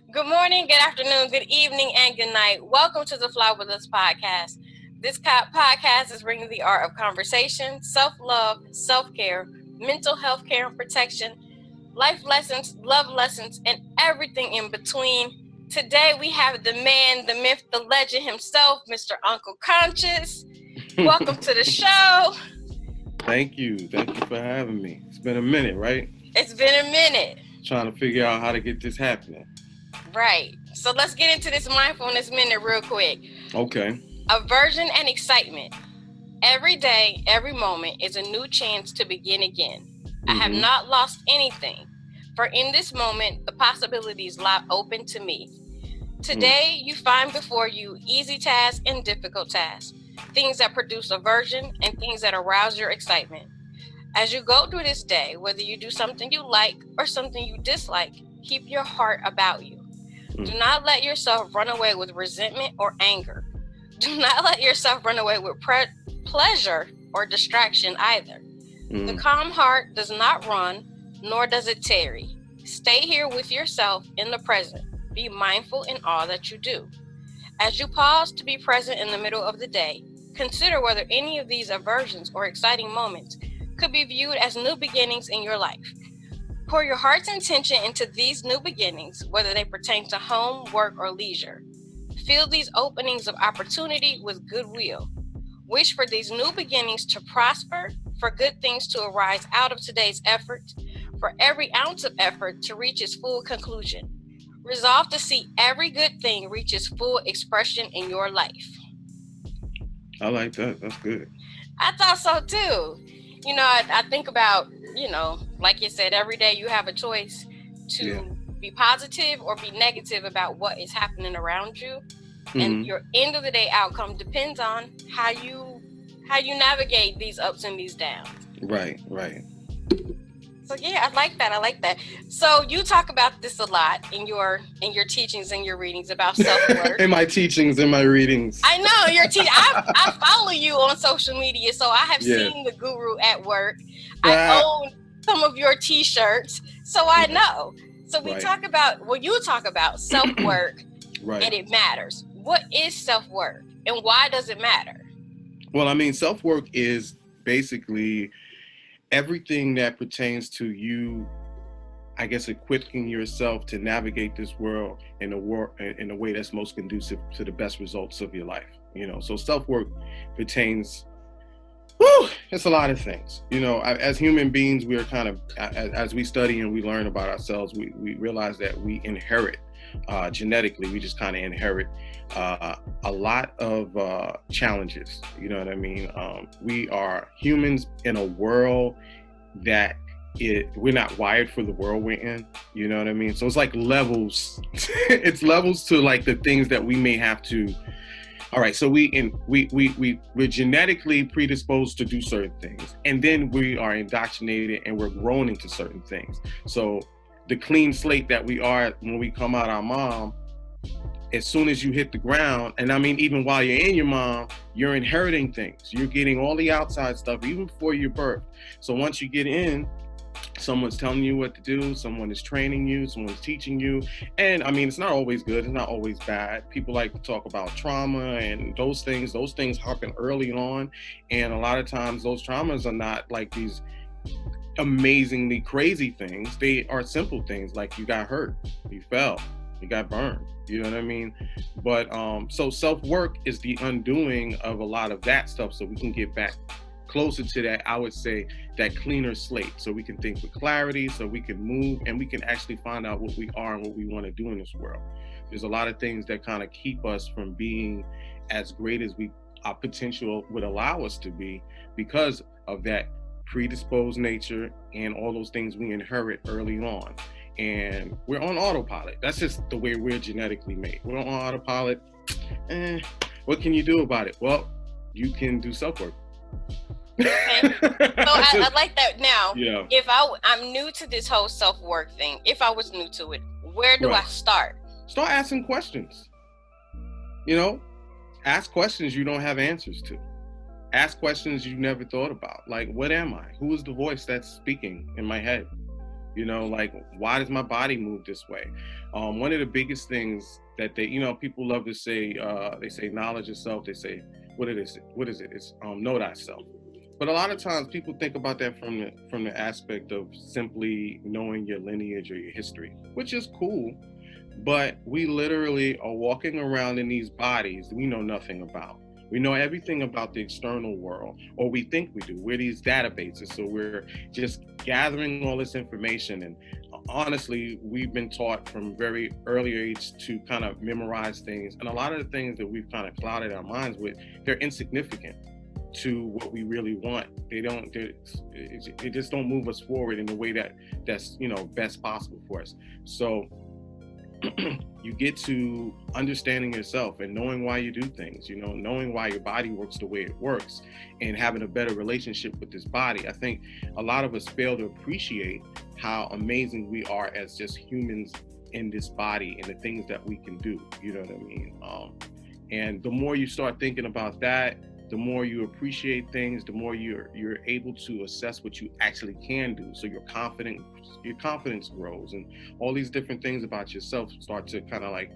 Good morning, good afternoon, good evening, and good night. Welcome to the Fly With Us podcast. This podcast is bringing the art of conversation, self-love, self-care, mental health care and protection, life lessons, love lessons, and everything in between. Today we have the man, the myth, the legend himself, Mr. Uncle Conscious. Welcome to the show. Thank you. Thank you for having me. It's been a minute, right? It's been a minute. Trying to figure out how to get this happening. Right. So let's get into this mindfulness minute real quick. Okay. Aversion and excitement. Every day, every moment is a new chance to begin again. I have not lost anything, for in this moment, the possibilities lie open to me. Today, you find before you easy tasks and difficult tasks, things that produce aversion and things that arouse your excitement. As you go through this day, whether you do something you like or something you dislike, keep your heart about you. Do not let yourself run away with resentment or anger. Do not let yourself run away with pleasure or distraction either. The calm heart does not run, nor does it tarry. Stay here with yourself in the present. Be mindful in all that you do. As you pause to be present in the middle of the day, consider whether any of these aversions or exciting moments could be viewed as new beginnings in your life. Pour your heart's intention into these new beginnings, whether they pertain to home, work, or leisure. Fill these openings of opportunity with goodwill. Wish for these new beginnings to prosper, for good things to arise out of today's effort, for every ounce of effort to reach its full conclusion. Resolve to see every good thing reach its full expression in your life. I like that. That's good. I thought so too. I think about, like you said, every day you have a choice to be positive or be negative about what is happening around you. And your end of the day outcome depends on how you navigate these ups and these downs. Right. So yeah, I like that. So you talk about this a lot in your teachings and your readings about self-worth. In my teachings, in my readings. I know your I follow you on social media, so I have seen the guru at work. I own some of your t-shirts, so I know. So you talk about self-work, and it matters. What is self-work and why does it matter? Well, I mean, self-work is basically everything that pertains to you, I guess, equipping yourself to navigate this world in a way that's most conducive to the best results of your life. So self-work pertains, it's a lot of things. As human beings, we are kind of, as we study and we learn about ourselves, we realize that we inherit genetically, we just kind of inherit a lot of challenges. You know what I mean? We are humans in a world that we're not wired for the world we're in. You know what I mean? So it's like levels. It's levels to like the things that we may have to. All right, so we're genetically predisposed to do certain things, and then we are indoctrinated and we're grown into certain things. So the clean slate that we are when we come out our mom, as soon as you hit the ground, and I mean, even while you're in your mom, you're inheriting things. You're getting all the outside stuff, even before your birth. So once you get in, someone's telling you what to do, someone is training you, someone's teaching you. And I mean, it's not always good, it's not always bad. People like to talk about trauma and those things happen early on. And a lot of times those traumas are not like these amazingly crazy things. They are simple things like you got hurt, you fell, you got burned. You know what I mean? But so self-work is the undoing of a lot of that stuff so we can get back closer to that, I would say, that cleaner slate, so we can think with clarity, so we can move and we can actually find out what we are and what we want to do in this world. There's a lot of things that kind of keep us from being as great as our potential would allow us to be because of that predisposed nature and all those things we inherit early on. And we're on autopilot. That's just the way we're genetically made. We're on autopilot. What can you do about it? Well, you can do self-work. Okay. So I like that. Now, Yeah. If I'm new to this whole self-work thing, if I was new to it, where do I start? Start asking questions. Ask questions you don't have answers to. Ask questions you never thought about. Like, what am I? Who is the voice that's speaking in my head? You know, like, why does my body move this way? One of the biggest things that people love to say, they say knowledge of self. They say, what it is? What is it? It's know thyself. But a lot of times people think about that from the aspect of simply knowing your lineage or your history, which is cool. But we literally are walking around in these bodies we know nothing about. We know everything about the external world, or we think we do. We're these databases, so we're just gathering all this information. And honestly, we've been taught from very early age to kind of memorize things. And a lot of the things that we've kind of clouded our minds with, they're insignificant to what we really want. They just don't move us forward in the way that's best possible for us. So you get to understanding yourself and knowing why you do things, knowing why your body works the way it works, and having a better relationship with this body. I think a lot of us fail to appreciate how amazing we are as just humans in this body and the things that we can do. You know what I mean? And the more you start thinking about that, the more you appreciate things, the more you're able to assess what you actually can do. So your confidence grows, and all these different things about yourself start to kind of like,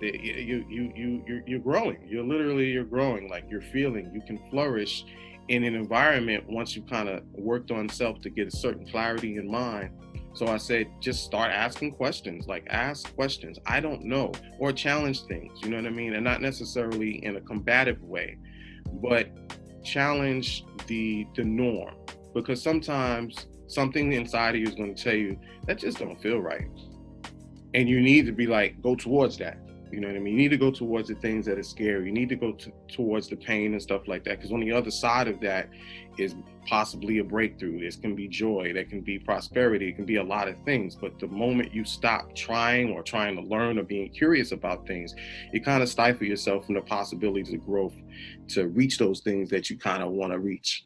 you're growing. You're growing. Like, you're feeling, you can flourish in an environment once you kind of worked on self to get a certain clarity in mind. So I said, just start asking questions. Like, ask questions. I don't know, or challenge things. You know what I mean? And not necessarily in a combative way, but challenge the norm, because sometimes something inside of you is going to tell you that just don't feel right, and you need to be like, go towards that. You know what I mean? You need to go towards the things that are scary. You need to go towards the pain and stuff like that, because on the other side of that is possibly a breakthrough. There can be joy, there can be prosperity, it can be a lot of things. But the moment you stop trying to learn or being curious about things, you kind of stifle yourself from the possibilities of growth to reach those things that you kind of want to reach.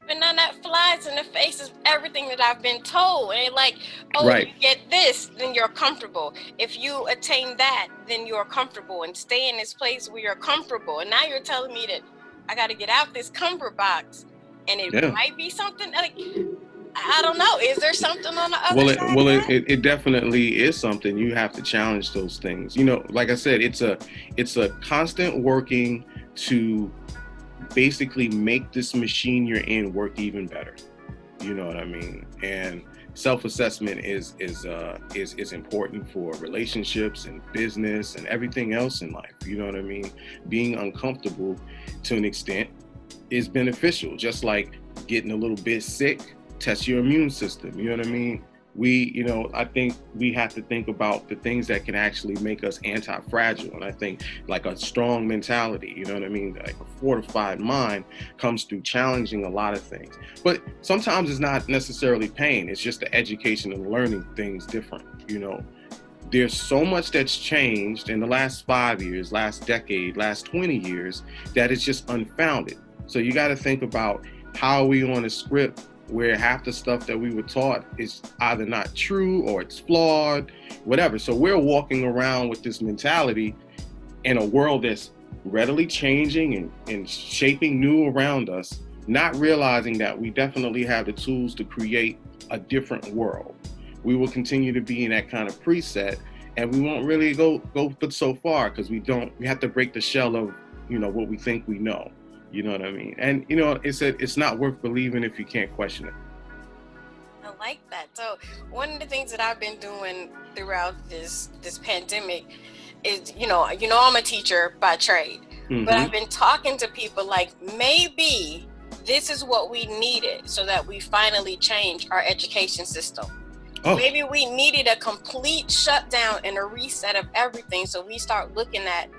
And then that flies in the face of everything that I've been told. And like, oh, right. If you get this, then you're comfortable. If you attain that, then you're comfortable, and stay in this place where you're comfortable. And now you're telling me that I got to get out this comfort box, and it might be something like, I don't know. Is there something on the other side? Well, it definitely is something. You have to challenge those things. Like I said, it's a constant working to basically make this machine you're in work even better. You know what I mean? And self-assessment is important for relationships and business and everything else in life. You know what I mean? Being uncomfortable to an extent is beneficial, just like getting a little bit sick. Test your immune system. You know what I mean? I think we have to think about the things that can actually make us anti-fragile. And I think like a strong mentality, you know what I mean? Like a fortified mind comes through challenging a lot of things. But sometimes it's not necessarily pain. It's just the education and learning things different. There's so much that's changed in the last 5 years, last decade, last 20 years, that it's just unfounded. So you got to think about, how are we on a script where half the stuff that we were taught is either not true or it's flawed, whatever. So we're walking around with this mentality in a world that's readily changing and shaping new around us, not realizing that we definitely have the tools to create a different world. We will continue to be in that kind of preset, and we won't really go but so far, because we have to break the shell of, what we think we know. You know what I mean? And, it's not worth believing if you can't question it. I like that. So one of the things that I've been doing throughout this pandemic is, I'm a teacher by trade, but I've been talking to people like, maybe this is what we needed so that we finally change our education system. Oh. Maybe we needed a complete shutdown and a reset of everything. So we start looking at,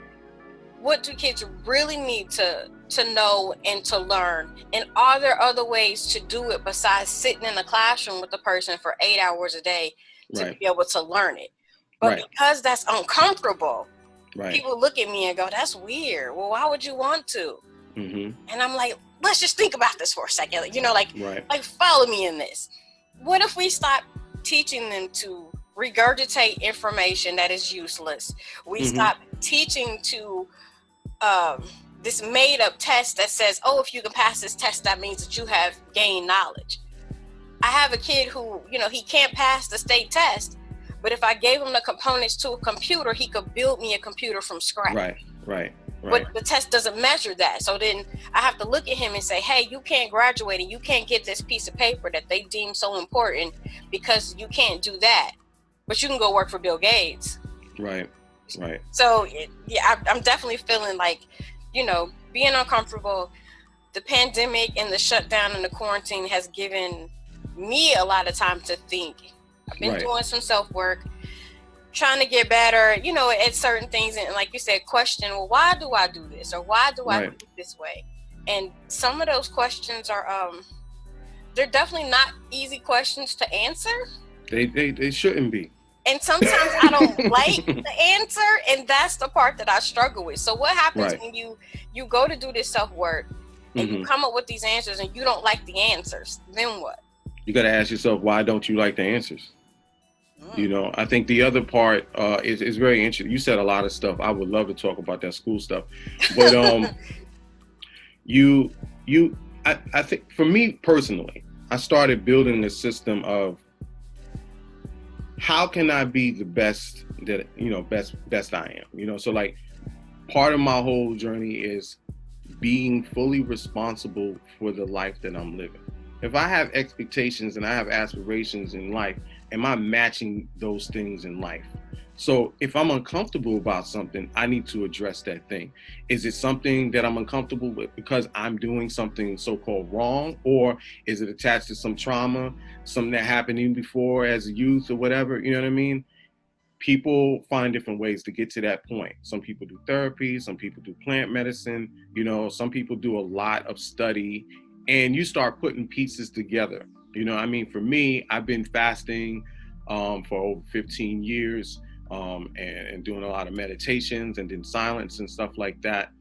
what do kids really need to know and to learn? And are there other ways to do it besides sitting in the classroom with the person for 8 hours a day to be able to learn it? But because that's uncomfortable, people look at me and go, that's weird. Well, why would you want to? And I'm like, let's just think about this for a second. Like follow me in this. What if we stop teaching them to regurgitate information that is useless? We stop teaching to this made up test that says, oh, if you can pass this test, that means that you have gained knowledge. I have a kid who, he can't pass the state test, but if I gave him the components to a computer, he could build me a computer from scratch. Right. But the test doesn't measure that. So then I have to look at him and say, hey, you can't graduate and you can't get this piece of paper that they deem so important because you can't do that. But you can go work for Bill Gates. Right. So, I'm definitely feeling like, being uncomfortable. The pandemic and the shutdown and the quarantine has given me a lot of time to think. I've been doing some self-work, trying to get better, at certain things. And like you said, question, well, why do I do this? Or why do I do it this way? And some of those questions are, they're definitely not easy questions to answer. They shouldn't be. And sometimes I don't like the answer, and that's the part that I struggle with. So what happens when you go to do this self-work and you come up with these answers and you don't like the answers? Then what? You got to ask yourself, why don't you like the answers? I think the other part is very interesting. You said a lot of stuff. I would love to talk about that school stuff, but I think for me personally, I started building a system of how can I be the best that best I am. So like part of my whole journey is being fully responsible for the life that I'm living. If I have expectations and I have aspirations in life, am I matching those things in life? So if I'm uncomfortable about something, I need to address that thing. Is it something that I'm uncomfortable with because I'm doing something so-called wrong? Or is it attached to some trauma, something that happened even before as a youth or whatever? You know what I mean? People find different ways to get to that point. Some people do therapy, some people do plant medicine, some people do a lot of study, and you start putting pieces together. For me, I've been fasting for over 15 years. And doing a lot of meditations and then silence and stuff like that.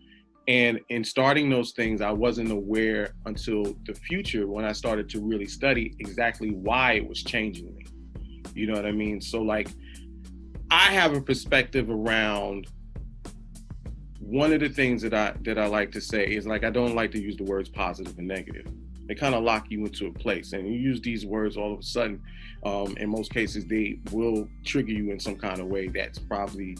And in starting those things, I wasn't aware until the future when I started to really study exactly why it was changing me. You know what I mean? So like, I have a perspective around one of the things that I like to say is like, I don't like to use the words positive and negative. They kind of lock you into a place, and you use these words all of a sudden. In most cases, they will trigger you in some kind of way that's probably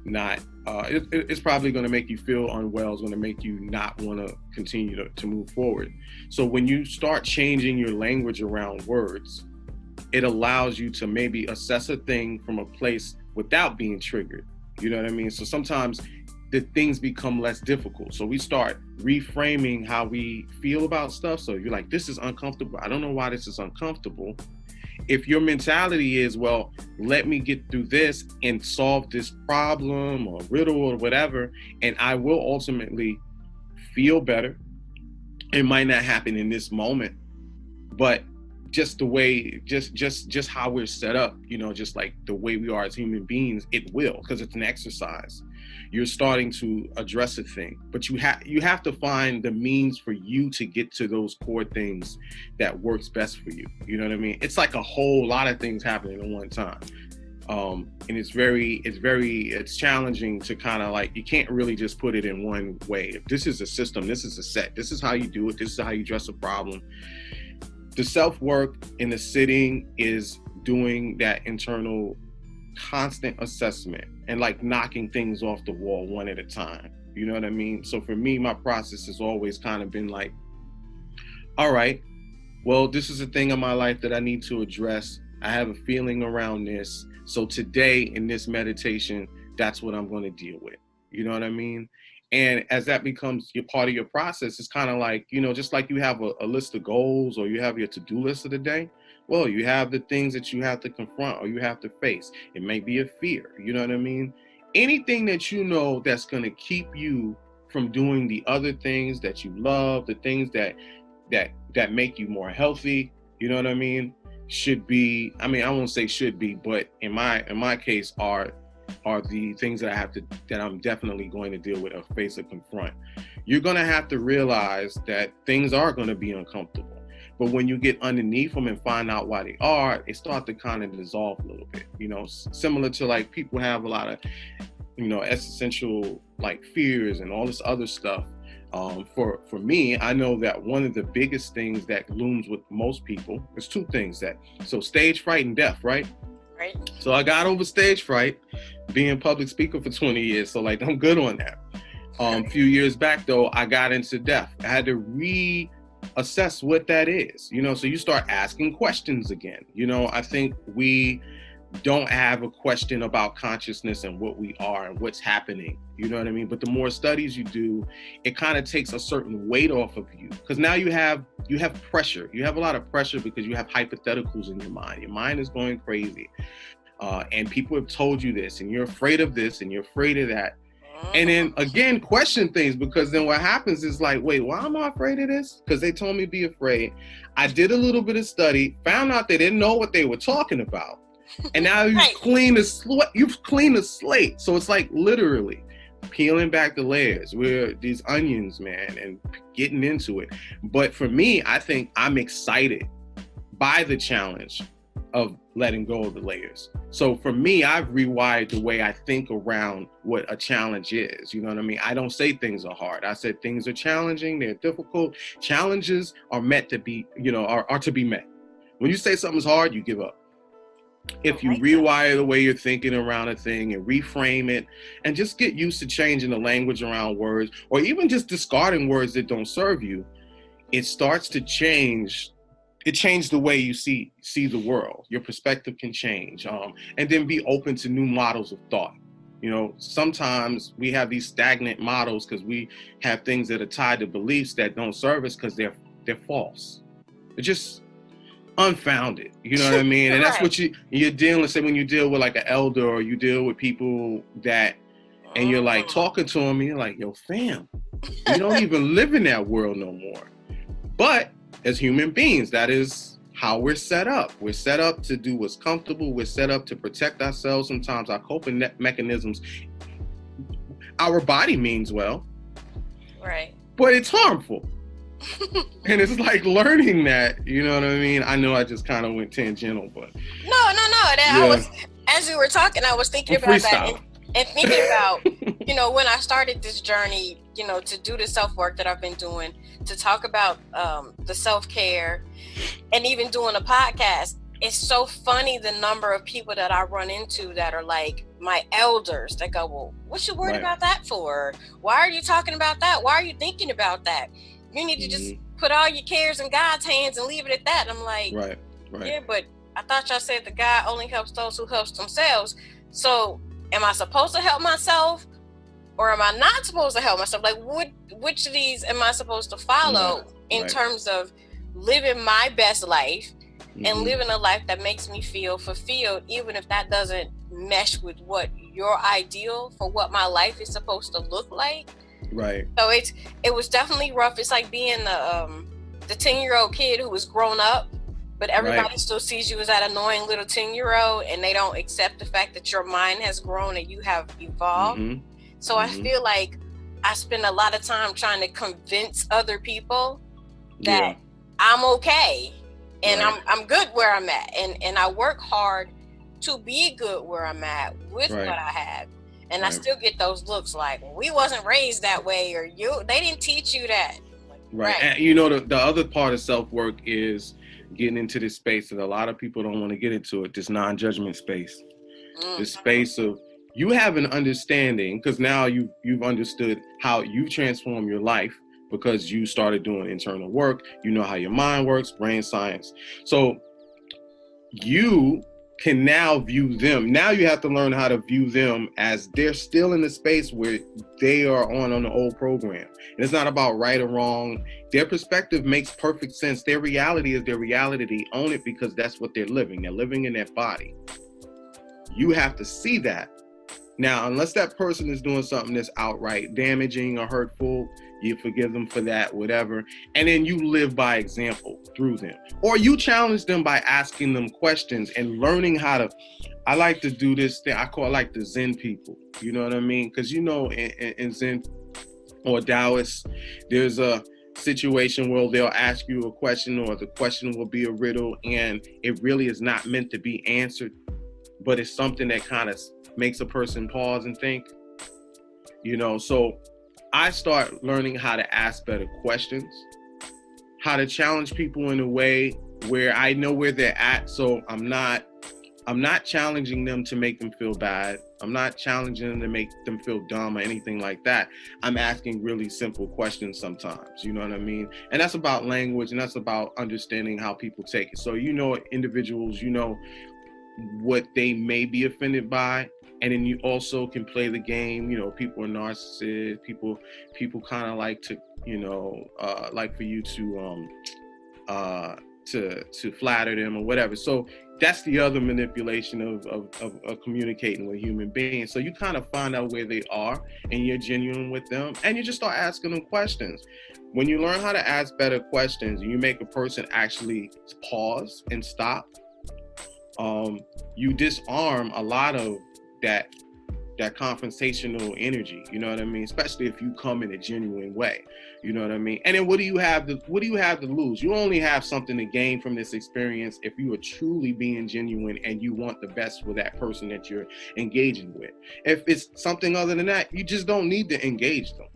not, it's probably going to make you feel unwell. It's going to make you not want to continue to move forward. So when you start changing your language around words, it allows you to maybe assess a thing from a place without being triggered. You know what I mean? So sometimes the things become less difficult. So we start reframing how we feel about stuff. So you're like, this is uncomfortable. I don't know why this is uncomfortable. If your mentality is, well, let me get through this and solve this problem or riddle or whatever, and I will ultimately feel better. It might not happen in this moment, but just the way, just how we're set up, just like the way we are as human beings, it will, because it's an exercise. You're starting to address a thing, but you have to find the means for you to get to those core things that works best for you. You know what I mean? It's like a whole lot of things happening at one time. And it's challenging to kind of like, you can't really just put it in one way. If this is a system, this is a set, this is how you do it, this is how you address a problem. The self-work in the sitting is doing that internal constant assessment and like knocking things off the wall one at a time. You know what I mean? So for me, my process has always kind of been like, all right, well, this is a thing in my life that I need to address. I have a feeling around this. So today in this meditation, that's what I'm going to deal with. You know what I mean? And as that becomes your part of your process, it's kind of like, just like you have a list of goals or you have your to-do list of the day. Well, you have the things that you have to confront or you have to face. It may be a fear, you know what I mean? Anything that that's going to keep you from doing the other things that you love, the things that make you more healthy, you know what I mean? Should be, I won't say should be, but in my case are the things that I'm definitely going to deal with or face or confront. You're going to have to realize that things are going to be uncomfortable. But when you get underneath them and find out why they are, it starts to kind of dissolve a little bit, similar to like people have a lot of existential like fears and all this other stuff. For me, I know that one of the biggest things that looms with most people is two things so stage fright and death, right? Right. So I got over stage fright, being a public speaker for 20 years. So like, I'm good on that. A few years back though, I got into death. I had to reassess what that is, so you start asking questions again. I think we don't have a question about consciousness and what we are and what's happening, you know what I mean? But the more studies you do, it kind of takes a certain weight off of you, because now you have pressure. You have a lot of pressure because you have hypotheticals in your mind. Your mind is going crazy, and people have told you this, and you're afraid of this, and you're afraid of that. And then again, question things, because then what happens is like, wait, why am I afraid of this? Because they told me to be afraid. I did a little bit of study, found out they didn't know what they were talking about. And now you've cleaned the slate. So it's like literally peeling back the layers. We're these onions, man, and getting into it. But for me, I think I'm excited by the challenge of letting go of the layers. So for me, I've rewired the way I think around what a challenge is. You know what I mean? I don't say things are hard. I said things are challenging, they're difficult. Challenges are meant to be, are to be met. When you say something's hard, you give up. If you rewire the way you're thinking around a thing and reframe it and just get used to changing the language around words, or even just discarding words that don't serve you, it starts to change. It changed the way you see the world. Your perspective can change, and then be open to new models of thought. Sometimes we have these stagnant models because we have things that are tied to beliefs that don't serve us because they're false. They're just unfounded, you know what I mean? And that's what you're dealing with. Say when you deal with like an elder, or you deal with people that, and you're like talking to them, and you're like, yo, fam, we don't even live in that world no more. But as human beings, that is how we're set up. We're set up to do what's comfortable. We're set up to protect ourselves. Sometimes our coping mechanisms, our body means well, right? But it's harmful. And it's like learning that, you know what I mean? I know I just kind of went tangential, but no. I was, as you were talking, I was thinking about that and thinking about, when I started this journey, to do the self-work that I've been doing, to talk about the self-care, and even doing a podcast. It's so funny the number of people that I run into that are like my elders that go, well, what you worried about that for? Why are you talking about that? Why are you thinking about that? You need to just put all your cares in God's hands and leave it at that. And I'm like, yeah, but I thought y'all said that God only helps those who helps themselves. So am I supposed to help myself, or am I not supposed to help myself? Like, which of these am I supposed to follow in terms of living my best life and living a life that makes me feel fulfilled, even if that doesn't mesh with what your ideal for what my life is supposed to look like? Right. So it was definitely rough. It's like being the 10-year-old kid who was grown up, but everybody still sees you as that annoying little 10-year-old, and they don't accept the fact that your mind has grown and you have evolved. So I feel like I spend a lot of time trying to convince other people that I'm okay and I'm good where I'm at, and I work hard to be good where I'm at with what I have. And I still get those looks like, we wasn't raised that way, or they didn't teach you that. Like, And the other part of self-work is getting into this space that a lot of people don't want to get into it, this non-judgment space. This space of you have an understanding, because now you've understood how you transform your life because you started doing internal work. You know how your mind works, brain science. So you can now view them. Now you have to learn how to view them as they're still in the space where they are on the old program. And it's not about right or wrong. Their perspective makes perfect sense. Their reality is their reality. Own it, because that's what they're living. They're living in their body. You have to see that. Now, unless that person is doing something that's outright damaging or hurtful, you forgive them for that, whatever. And then you live by example through them. Or you challenge them by asking them questions and learning how to, I like to do this thing, I call like the Zen people. You know what I mean? Because in Zen or Taoist, there's a situation where they'll ask you a question, or the question will be a riddle, and it really is not meant to be answered, but it's something that kind of makes a person pause and think. So I start learning how to ask better questions, how to challenge people in a way where I know where they're at. So I'm not challenging them to make them feel bad. I'm not challenging them to make them feel dumb or anything like that. I'm asking really simple questions sometimes, you know what I mean? And that's about language, and that's about understanding how people take it. So individuals, what they may be offended by, and then you also can play the game. People are narcissists. People kind of like to, like for you to flatter them or whatever. So that's the other manipulation of communicating with human beings. So you kind of find out where they are, and you're genuine with them, and you just start asking them questions. When you learn how to ask better questions, and you make a person actually pause and stop, you disarm a lot of that confrontational energy, you know what I mean? Especially if you come in a genuine way, you know what I mean? And then what do you have to lose? You only have something to gain from this experience if you are truly being genuine and you want the best for that person that you're engaging with. If it's something other than that, you just don't need to engage them.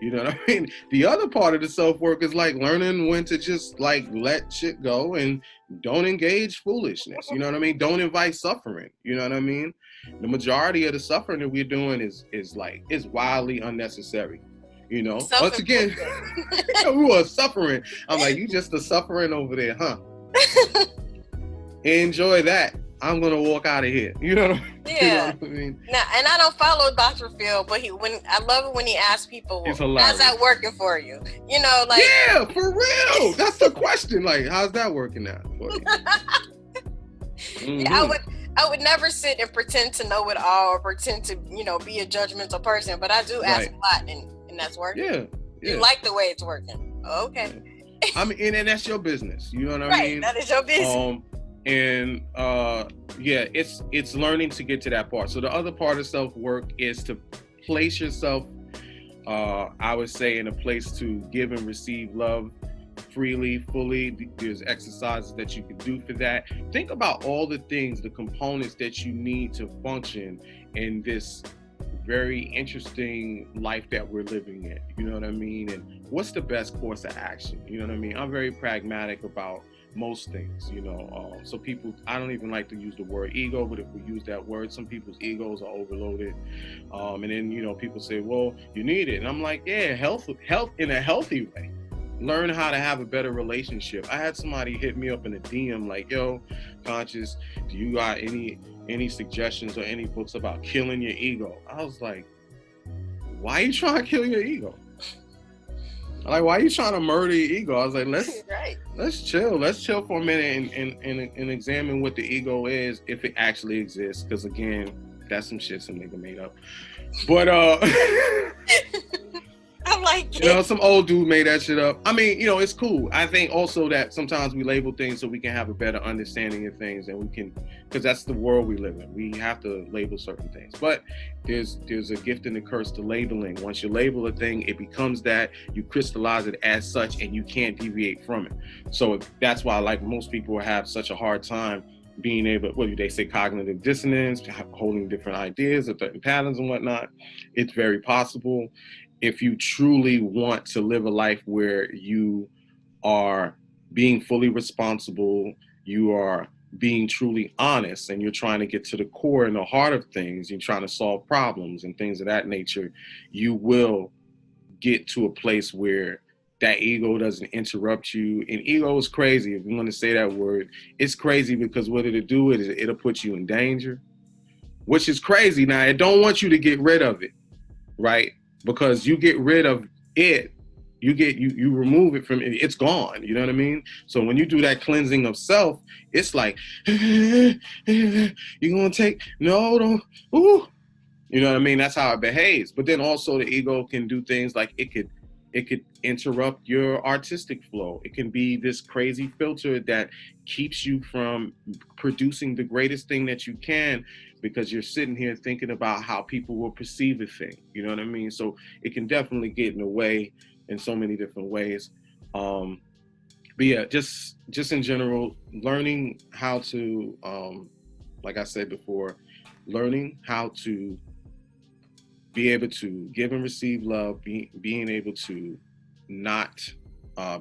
You know what I mean? The other part of the self-work is like learning when to just like let shit go and don't engage foolishness. You know what I mean? Don't invite suffering. You know what I mean? The majority of the suffering that we're doing is wildly unnecessary. Once again, we are suffering. I'm like, you just a suffering over there, huh? Enjoy that. I'm gonna walk out of here. You know what I mean? Now, and I don't follow Dr. Phil, but I love it when he asks people, "How's that working for you?" Yeah, for real. That's the question. Like, how's that working out for you? Mm-hmm. Yeah, I would never sit and pretend to know it all or pretend to be a judgmental person, but I do ask a lot, and that's working. Yeah. You like the way it's working. Okay. I mean, and that's your business. You know what I mean? That is your business. And it's learning to get to that part. So the other part of self-work is to place yourself, I would say, in a place to give and receive love freely, fully. There's exercises that you can do for that. Think about all the things, the components that you need to function in this very interesting life that we're living in. You know what I mean? And what's the best course of action? You know what I mean? I'm very pragmatic about most things, so people, I don't even like to use the word ego, but if we use that word, some people's egos are overloaded, and then people say, well, you need it, and I'm like, yeah, health in a healthy way. Learn how to have a better relationship. I had somebody hit me up in a DM like, yo, Conscious, do you got any suggestions or any books about killing your ego? I was like, why are you trying to kill your ego? Like, why are you trying to murder your ego? I was like, let's chill. Let's chill for a minute and examine what the ego is, if it actually exists. Because again, that's some shit some nigga made up. But I like it. Some old dude made that shit up. I mean, it's cool. I think also that sometimes we label things so we can have a better understanding of things, and we can, because that's the world we live in. We have to label certain things. But there's a gift and a curse to labeling. Once you label a thing, it becomes that, you crystallize it as such, and you can't deviate from it. So that's why, like, most people have such a hard time being able, what do they say, cognitive dissonance, holding different ideas or certain patterns and whatnot. It's very possible. If you truly want to live a life where you are being fully responsible, you are being truly honest, and you're trying to get to the core and the heart of things, you're trying to solve problems and things of that nature, you will get to a place where that ego doesn't interrupt you. And ego is crazy, if you want to say that word. It's crazy because what it'll do is it'll put you in danger, which is crazy. Now, it don't want you to get rid of it, right? Because you get rid of it, you remove it from it, it's gone. You know what I mean? So when you do that cleansing of self, it's like, you're gonna take, no, don't, ooh. You know what I mean? That's how it behaves. But then also the ego can do things like it could interrupt your artistic flow. It can be this crazy filter that keeps you from producing the greatest thing that you can, because you're sitting here thinking about how people will perceive a thing. You know what I mean? So it can definitely get in the way in so many different ways. But yeah, just in general, learning how to, like I said before, learning how to be able to give and receive love, being able to not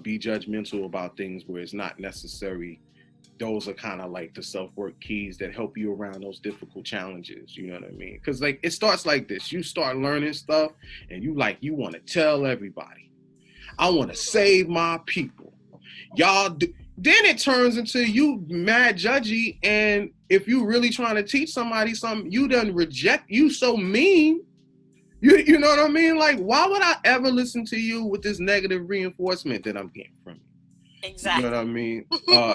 be judgmental about things where it's not necessary. Those are kind of like the self-work keys that help you around those difficult challenges. You know what I mean? Because like it starts like this. You start learning stuff and you want to tell everybody, I want to save my people. Y'all do. Then it turns into you mad judgy, and if you really trying to teach somebody something, you done reject, you so mean. You know what I mean? Like, why would I ever listen to you with this negative reinforcement that I'm getting from you? Exactly. You know what I mean?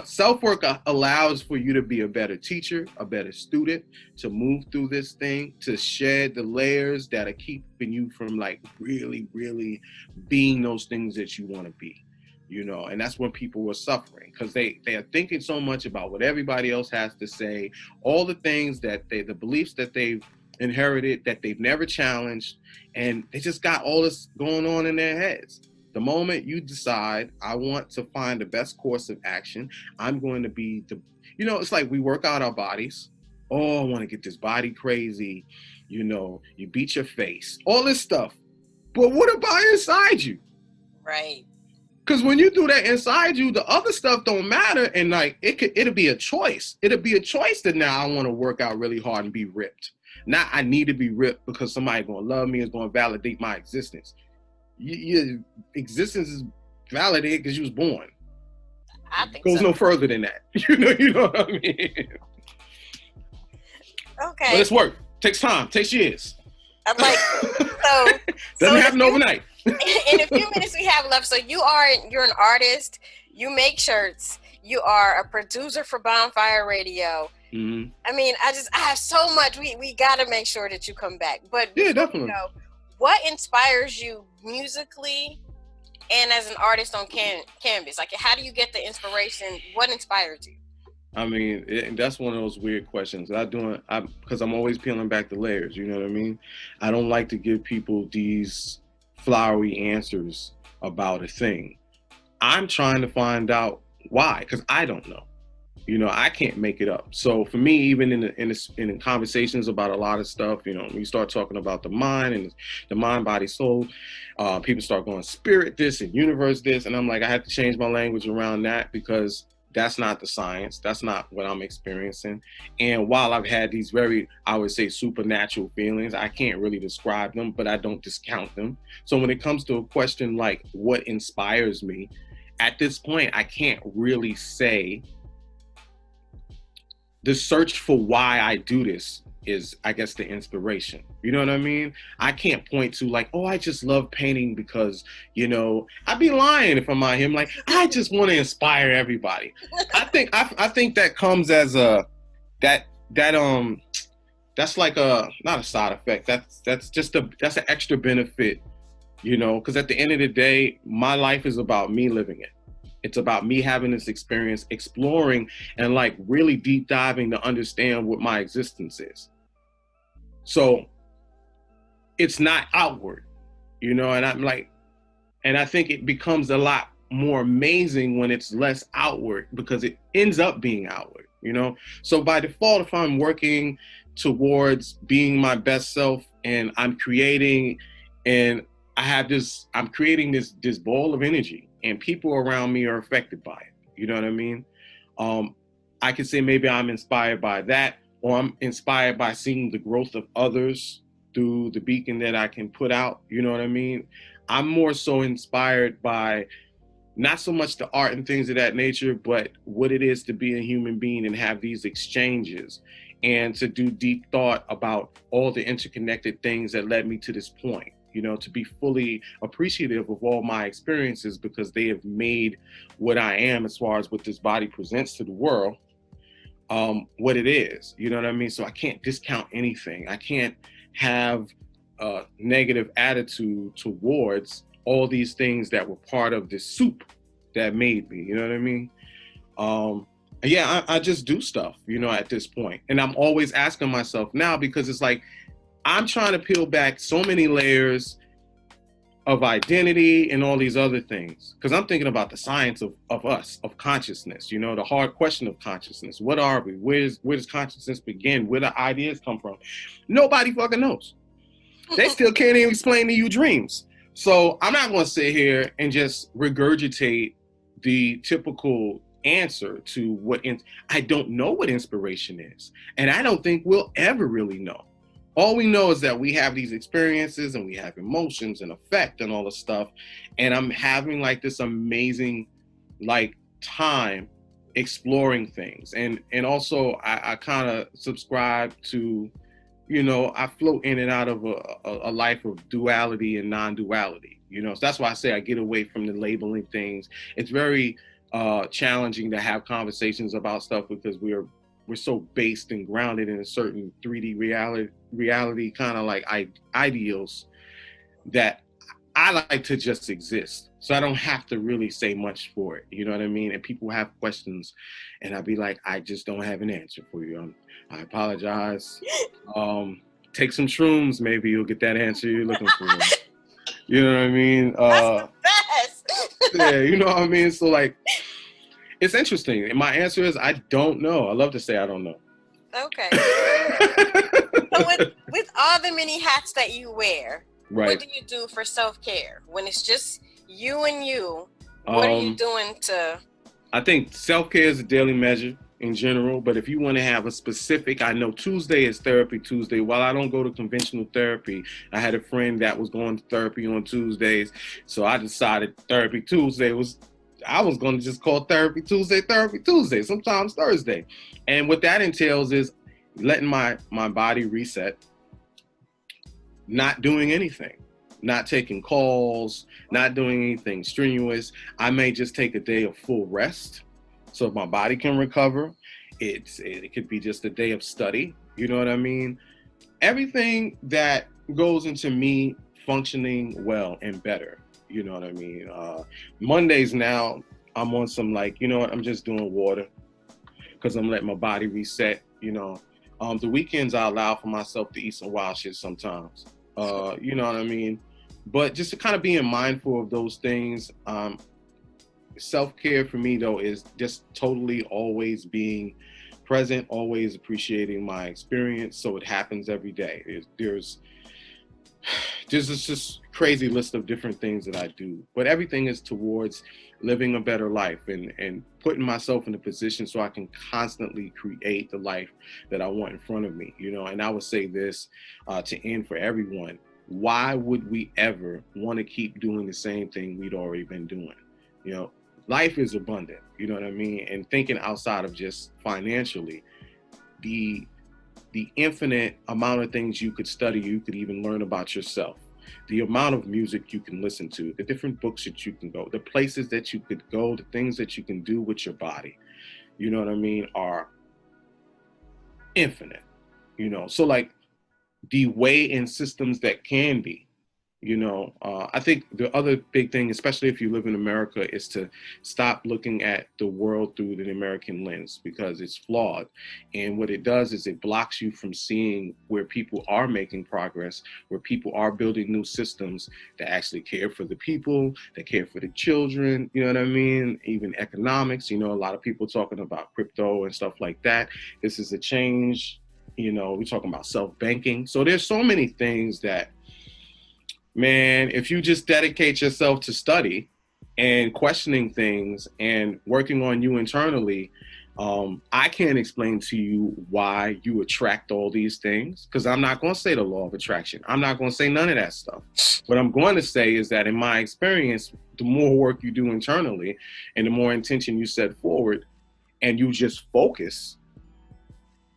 Self-work allows for you to be a better teacher, a better student, to move through this thing, to shed the layers that are keeping you from like really, really being those things that you want to be. You know, and that's when people were suffering, because they are thinking so much about what everybody else has to say, all the things that the beliefs that they've inherited that they've never challenged, and they just got all this going on in their heads. The moment you decide, I want to find the best course of action, I'm going to be it's like we work out our bodies. Oh, I want to get this body crazy. You beat your face, all this stuff. But what about inside you? Right. Because when you do that inside you, the other stuff don't matter. And like it'll be a choice. It'll be a choice that now I want to work out really hard and be ripped. Not I need to be ripped because somebody going to love me, is going to validate my existence. Your existence is validated because you was born. I think Goes no further than that. You know what I mean? Okay. But it's work. Takes time. Takes years. I'm like, Doesn't happen overnight. In a few minutes we have left. So you're an artist. You make shirts. You are a producer for Bonfire Radio. Mm-hmm. I mean, I have so much. We got to make sure that you come back. But yeah, definitely. What inspires you musically and as an artist on canvas? Like, how do you get the inspiration? What inspires you? I mean, that's one of those weird questions. Because I'm always peeling back the layers. You know what I mean? I don't like to give people these flowery answers about a thing. I'm trying to find out why, because I don't know. I can't make it up. So for me, even in conversations about a lot of stuff, we start talking about the mind and the mind, body, soul, people start going spirit this and universe this. And I'm like, I have to change my language around that because that's not the science. That's not what I'm experiencing. And while I've had these very, I would say, supernatural feelings, I can't really describe them, but I don't discount them. So when it comes to a question like what inspires me, at this point, I can't really say. The search for why I do this is, I guess, the inspiration. You know what I mean? I can't point to like, oh, I just love painting because, I'd be lying if I'm out here. I'm like, I just want to inspire everybody. I think that comes as that's like not a side effect. That's an extra benefit, because at the end of the day, my life is about me living it. It's about me having this experience, exploring and like really deep diving to understand what my existence is. So it's not outward, and I'm like, and I think it becomes a lot more amazing when it's less outward because it ends up being outward, So by default, if I'm working towards being my best self and I'm creating and I'm creating this ball of energy. And people around me are affected by it. You know what I mean? I could say maybe I'm inspired by that, or I'm inspired by seeing the growth of others through the beacon that I can put out. You know what I mean? I'm more so inspired by not so much the art and things of that nature, but what it is to be a human being and have these exchanges and to do deep thought about all the interconnected things that led me to this point. To be fully appreciative of all my experiences because they have made what I am as far as what this body presents to the world, what it is. You know what I mean? So I can't discount anything. I can't have a negative attitude towards all these things that were part of this soup that made me. You know what I mean? I just do stuff, at this point. And I'm always asking myself now because it's like, I'm trying to peel back so many layers of identity and all these other things. Because I'm thinking about the science of us, of consciousness, the hard question of consciousness. What are we? Where does consciousness begin? Where do ideas come from? Nobody fucking knows. They still can't even explain to you dreams. So I'm not going to sit here and just regurgitate the typical answer to I don't know what inspiration is. And I don't think we'll ever really know. All we know is that we have these experiences and we have emotions and affect and all this stuff. And I'm having like this amazing like time exploring things. And also I kind of subscribe to, I float in and out of a life of duality and non-duality, so that's why I say I get away from the labeling things. It's very challenging to have conversations about stuff because we're so based and grounded in a certain 3D reality kind of like ideals that I like to just exist. So I don't have to really say much for it. You know what I mean? And people have questions and I'd be like, I just don't have an answer for you. I apologize. Take some shrooms. Maybe you'll get that answer you're looking for. You know what I mean? That's the best. Yeah, you know what I mean? So like, it's interesting. And my answer is, I don't know. I love to say I don't know. Okay. So with all the many hats that you wear, right. What do you do for self-care? When it's just you and you, what are you doing to... I think self-care is a daily measure in general, but if you want to have a specific, I know Tuesday is Therapy Tuesday. While I don't go to conventional therapy, I had a friend that was going to therapy on Tuesdays, so I decided Therapy Tuesday I was going to just call Therapy Tuesday, sometimes Thursday. And what that entails is letting my body reset, not doing anything, not taking calls, not doing anything strenuous. I may just take a day of full rest so my body can recover. It could be just a day of study. You know what I mean? Everything that goes into me functioning well and better. You know what I mean? Mondays now, I'm on some like, you know what? I'm just doing water because I'm letting my body reset, The weekends I allow for myself to eat some wild shit sometimes. You know what I mean? But just to kind of being mindful of those things. Self-care for me though is just totally always being present, always appreciating my experience. So it happens every day. There's this just crazy list of different things that I do, but everything is towards living a better life and putting myself in a position so I can constantly create the life that I want in front of me, and I would say this to end for everyone. Why would we ever want to keep doing the same thing we'd already been doing? Life is abundant, you know what I mean? And thinking outside of just financially, the infinite amount of things you could study, you could even learn about yourself, the amount of music you can listen to, the different books that you can go, the places that you could go, the things that you can do with your body, you know what I mean, are infinite, So like the way and systems that can be, I think the other big thing, especially if you live in America, is to stop looking at the world through the American lens because it's flawed. And what it does is it blocks you from seeing where people are making progress, where people are building new systems that actually care for the people, that care for the children, you know what I mean? Even economics, a lot of people talking about crypto and stuff like that. This is a change, we're talking about self-banking. So there's so many things that, man, if you just dedicate yourself to study and questioning things and working on you internally, I can't explain to you why you attract all these things because I'm not going to say the law of attraction. I'm not going to say none of that stuff. What I'm going to say is that in my experience, the more work you do internally and the more intention you set forward and you just focus,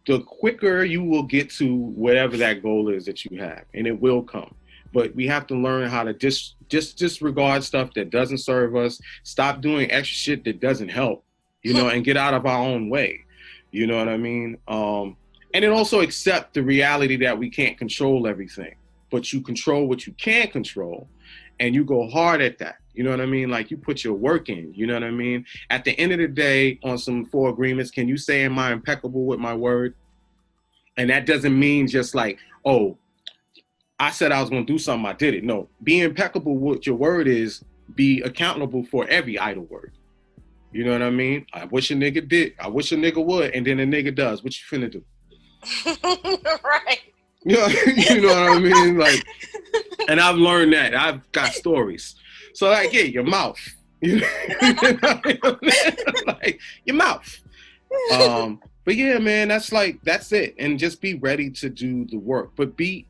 the quicker you will get to whatever that goal is that you have, and it will come. But we have to learn how to just disregard stuff that doesn't serve us, stop doing extra shit that doesn't help, and get out of our own way. You know what I mean? And then also accept the reality that we can't control everything, but you control what you can control and you go hard at that. You know what I mean? Like you put your work in, you know what I mean? At the end of the day, on some 4 agreements, can you say, am I impeccable with my word? And that doesn't mean just like, oh, I said I was going to do something, I did it. No, be impeccable with your word is be accountable for every idle word. You know what I mean? I wish a nigga did. I wish a nigga would. And then a nigga does. What you finna do? Right. You know, you know what I mean? Like, and I've learned that. I've got stories. So like, yeah, your mouth. You know, like your mouth. But yeah, man, that's it. And just be ready to do the work. But be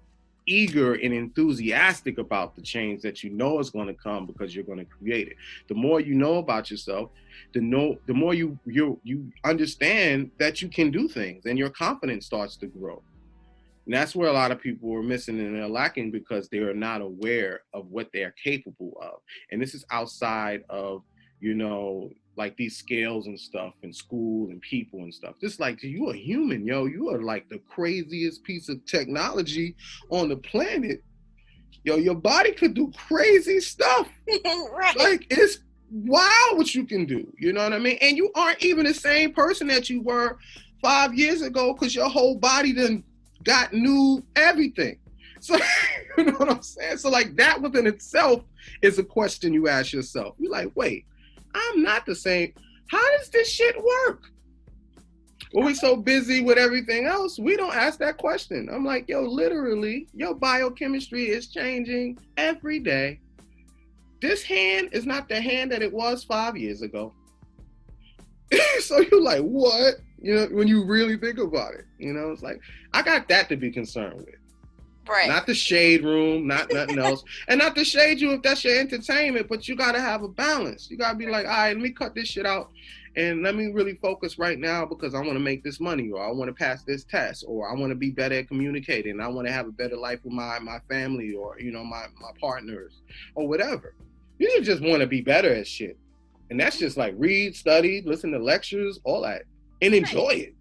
eager and enthusiastic about the change that you know is going to come, because you're going to create it. The more you know about yourself, the more you understand that you can do things, and your confidence starts to grow. And that's where a lot of people are missing and they're lacking, because they are not aware of what they are capable of. And this is outside of, you know, like these scales and stuff in school and people and stuff. Just like, you are human, yo. You are like the craziest piece of technology on the planet. Yo, your body could do crazy stuff. Right. Like, it's wild what you can do. You know what I mean? And you aren't even the same person that you were 5 years ago, because your whole body done got new everything. So, you know what I'm saying? So like, that within itself is a question you ask yourself. You're like, wait, I'm not the same. How does this shit work? Well, we're so busy with everything else, we don't ask that question. I'm like, yo, literally, your biochemistry is changing every day. This hand is not the hand that it was 5 years ago. So you're like, what? You know, when you really think about it, you know, it's like, I got that to be concerned with. Right. Not the shade room, not nothing else. And not to shade you if that's your entertainment, but you got to have a balance. You got to be like, all right, let me cut this shit out and let me really focus right now, because I want to make this money, or I want to pass this test, or I want to be better at communicating. I want to have a better life with my family, or, you know, my partners, or whatever. You just want to be better at shit. And that's just like read, study, listen to lectures, all that, and enjoy it.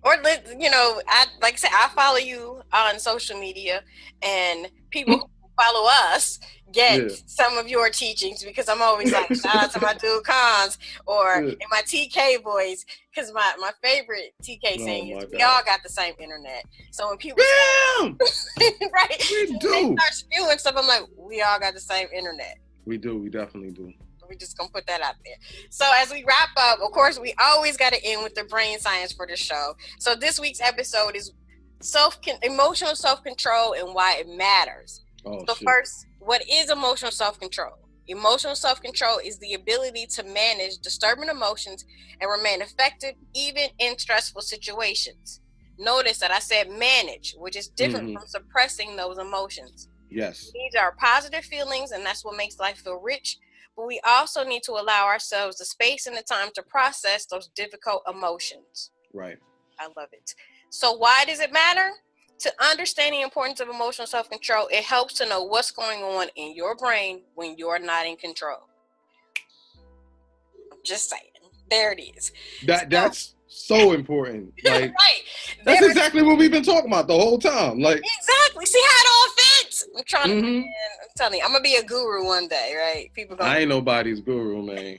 Or, you know, like I said, I follow you on social media, and people who follow us get some of your teachings, because I'm always like, shout out to my dude Cons, or in my TK voice, because my favorite TK saying is, we all got the same internet. So when people right, we do. They start spewing stuff, I'm like, we all got the same internet. We do. We definitely do. We're just going to put that out there. So as we wrap up, of course, we always got to end with the brain science for the show. So this week's episode is emotional self-control and why it matters. First, what is emotional self-control? Emotional self-control is the ability to manage disturbing emotions and remain effective even in stressful situations. Notice that I said manage, which is different from suppressing those emotions. Yes. These are positive feelings, and that's what makes life feel rich. But we also need to allow ourselves the space and the time to process those difficult emotions. Right. I love it. So why does it matter? To understand the importance of emotional self-control, it helps to know what's going on in your brain when you're not in control. I'm just saying. There it is. That's so important. Like, right. That's exactly what we've been talking about the whole time. Like, exactly. See how it all fits? I'm trying to, man, I'm telling you, I'm going to be a guru one day, right? People I ain't nobody's guru, man.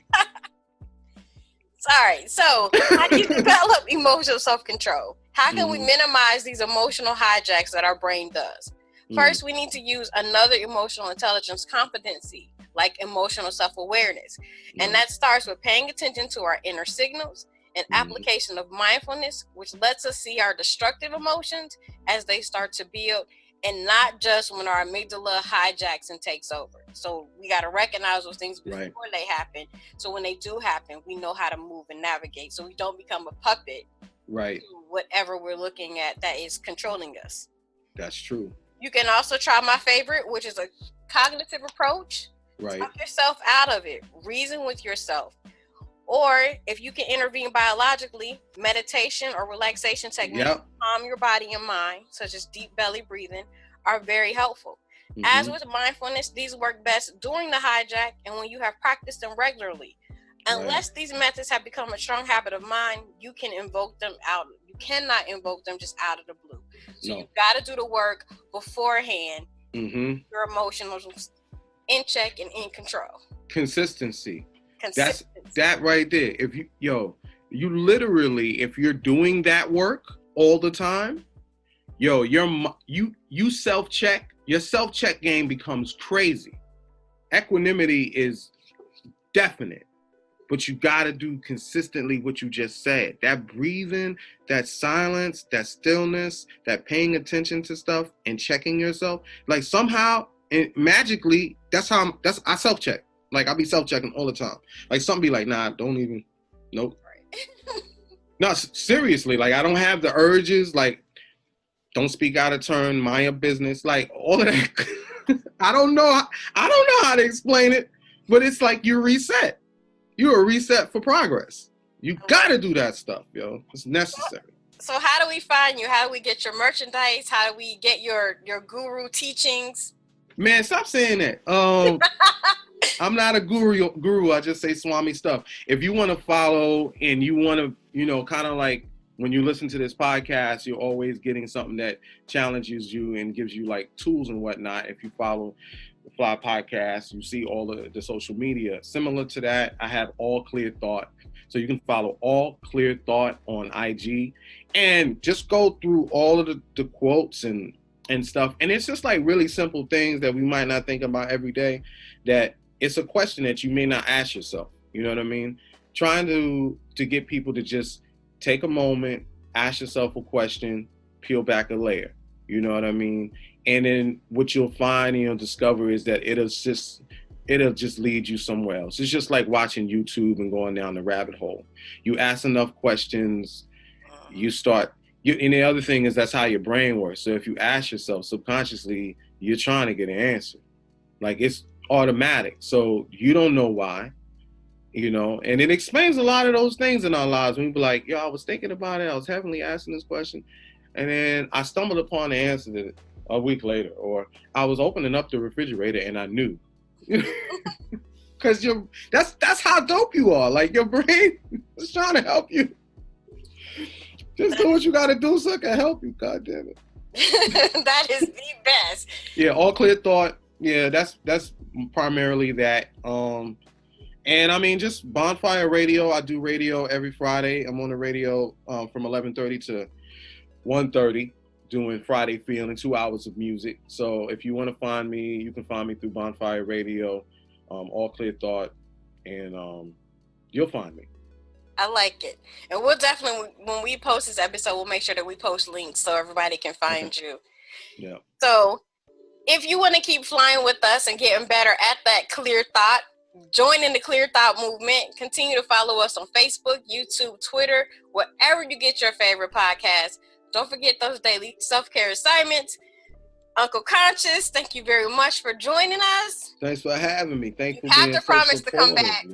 Sorry. So, how do you develop emotional self-control? How can we minimize these emotional hijacks that our brain does? First, we need to use another emotional intelligence competency, like emotional self-awareness. And that starts with paying attention to our inner signals and application of mindfulness, which lets us see our destructive emotions as they start to build, and not just when our amygdala hijacks and takes over. So we got to recognize those things before they happen. So when they do happen, we know how to move and navigate, so we don't become a puppet to whatever we're looking at that is controlling us. That's true. You can also try my favorite, which is a cognitive approach. Talk yourself out of it. Reason with yourself. Or if you can intervene biologically, meditation or relaxation techniques to calm your body and mind, such as deep belly breathing, are very helpful. As with mindfulness, these work best during the hijack and when you have practiced them regularly. Unless these methods have become a strong habit of mind, you can invoke them out. You cannot invoke them just out of the blue. So you've got to do the work beforehand. Your emotions in check and in control. Consistency. That's that right there. If you literally, if you're doing that work all the time, you self-check, your self-check game becomes crazy. Equanimity is definite. but you got to do consistently what you just said. That breathing, that silence, that stillness, that paying attention to stuff and checking yourself. Like somehow and magically, I self-check. Like I'll be self-checking all the time. Like something be like, nah, don't even, nope. No, seriously, like I don't have the urges, like don't speak out of turn, mind your business, like all of that. I don't know how to explain it, but it's like you reset. You're a reset for progress. You gotta do that stuff, yo. It's necessary. So how do we find you? How do we get your merchandise? How do we get your guru teachings? Man, stop saying that. I'm not a guru. I just say Swami stuff. If you want to follow and you want to, you know, kind of like when you listen to this podcast, you're always getting something that challenges you and gives you like tools and whatnot. If you follow the Fly Podcast, you see all the social media. Similar to that, I have All Clear Thought. So you can follow All Clear Thought on IG and just go through all of the quotes and stuff. And it's just like really simple things that we might not think about every day, that it's a question that you may not ask yourself. You know what I mean? Trying to get people to just take a moment, ask yourself a question, peel back a layer. You know what I mean? And then what you'll find and you'll discover is that it'll just lead you somewhere else. It's just like watching YouTube and going down the rabbit hole. You ask enough questions, you start. And the other thing is that's how your brain works. So if you ask yourself subconsciously, you're trying to get an answer. Like it's automatic. So you don't know why, you know, and it explains a lot of those things in our lives. When we be like, yo, I was thinking about it. I was heavily asking this question. And then I stumbled upon the answer to it a week later, or I was opening up the refrigerator and I knew. Because that's how dope you are. Like your brain is trying to help you. Just do what you got to do so it can help you. God damn it. That is the best. Yeah, All Clear Thought. Yeah, that's primarily that. And I mean, just Bonfire Radio. I do radio every Friday. I'm on the radio from 11:30 to 1:30, doing Friday Feeling, 2 hours of music. So if you want to find me, you can find me through Bonfire Radio, All Clear Thought, and you'll find me. I like it. And we'll definitely, when we post this episode, we'll make sure that we post links so everybody can find you. Yeah. So if you want to keep flying with us and getting better at that clear thought, join in the Clear Thought movement. Continue to follow us on Facebook, YouTube, Twitter, wherever you get your favorite podcast. Don't forget those daily self-care assignments. Uncle Conscious, thank you very much for joining us. Thanks for having me. Thank you. You have to promise to come back.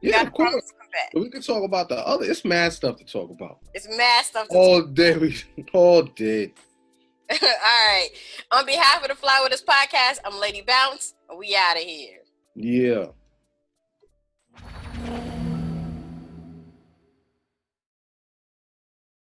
Yeah, of course. We can talk about the other. It's mad stuff to talk about. It's mad stuff to all day. All day. All right. On behalf of the Fly With Us podcast, I'm Lady Bounce, and we out of here. Yeah.